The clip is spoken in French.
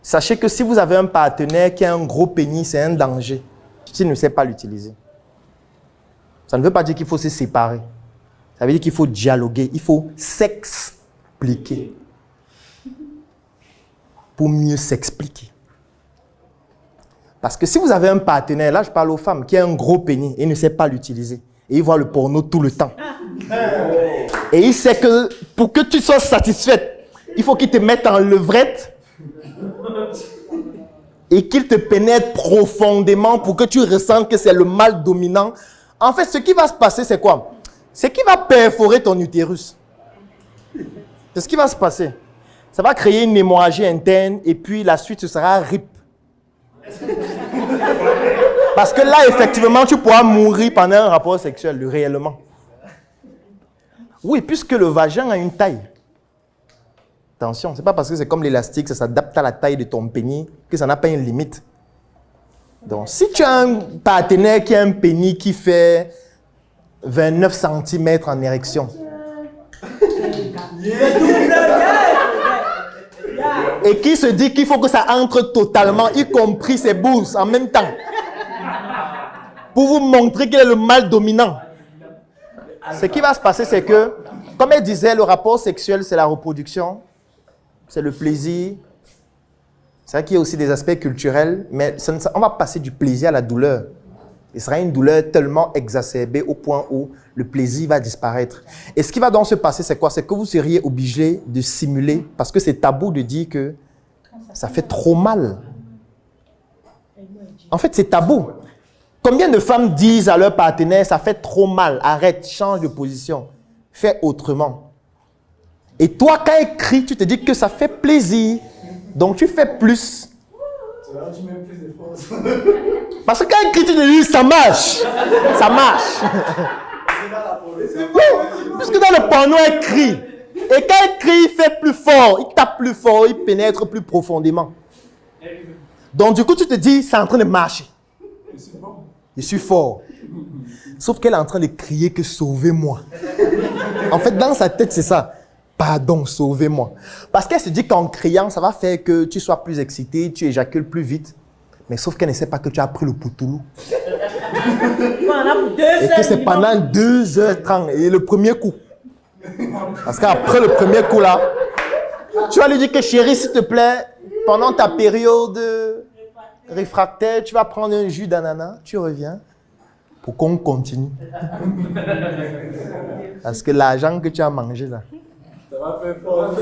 Sachez que si vous avez un partenaire qui a un gros pénis, c'est un danger s'il ne sait pas l'utiliser. Ça ne veut pas dire qu'il faut se séparer. Ça veut dire qu'il faut dialoguer, il faut s'expliquer pour mieux s'expliquer. Parce que si vous avez un partenaire, là je parle aux femmes, qui a un gros pénis et ne sait pas l'utiliser, et il voit le porno tout le temps, et il sait que pour que tu sois satisfaite, il faut qu'il te mette en levrette et qu'il te pénètre profondément pour que tu ressentes que c'est le mâle dominant. En fait, ce qui va se passer, c'est quoi? C'est qu'il va perforer ton utérus. C'est ce qui va se passer. Ça va créer une hémorragie interne et puis la suite, ce sera RIP. Parce que là, effectivement, tu pourras mourir pendant un rapport sexuel, réellement. Oui, puisque le vagin a une taille. Attention, ce n'est pas parce que c'est comme l'élastique, ça s'adapte à la taille de ton pénis, que ça n'a pas une limite. Donc, si tu as un partenaire qui a un pénis qui fait 29 cm en érection, et qui se dit qu'il faut que ça entre totalement, y compris ses bouses en même temps, pour vous montrer qu'il est le mâle dominant. Ce qui va se passer, c'est que, comme elle disait, le rapport sexuel, c'est la reproduction, c'est le plaisir. C'est vrai qu'il y a aussi des aspects culturels, mais on va passer du plaisir à la douleur. Ce sera une douleur tellement exacerbée au point où le plaisir va disparaître. Et ce qui va donc se passer, c'est quoi? C'est que vous seriez obligé de simuler, parce que c'est tabou de dire que ça fait trop mal. En fait, c'est tabou. Combien de femmes disent à leur partenaire, ça fait trop mal, arrête, change de position, fais autrement. Et toi, quand elle crie, tu te dis que ça fait plaisir, donc tu fais plus. Parce que quand elle crie, tu te dis, ça marche. Ça marche. Oui, puisque dans le porno, elle crie. Et quand elle crie, il fait plus fort, il tape plus fort, il pénètre plus profondément. Donc du coup, tu te dis, c'est en train de marcher. Je suis fort. Sauf qu'elle est en train de crier que sauvez-moi. En fait, dans sa tête, c'est ça. Pardon, sauvez-moi. Parce qu'elle se dit qu'en criant, ça va faire que tu sois plus excité, tu éjacules plus vite. Mais sauf qu'elle ne sait pas que tu as pris le poutoulou. Et que c'est pendant 2h30 et le premier coup. Parce qu'après le premier coup là, tu vas lui dire que chérie, s'il te plaît, pendant ta période réfractaire, tu vas prendre un jus d'ananas, tu reviens pour qu'on continue. Parce que l'argent que tu as mangé là, ça va faire fort.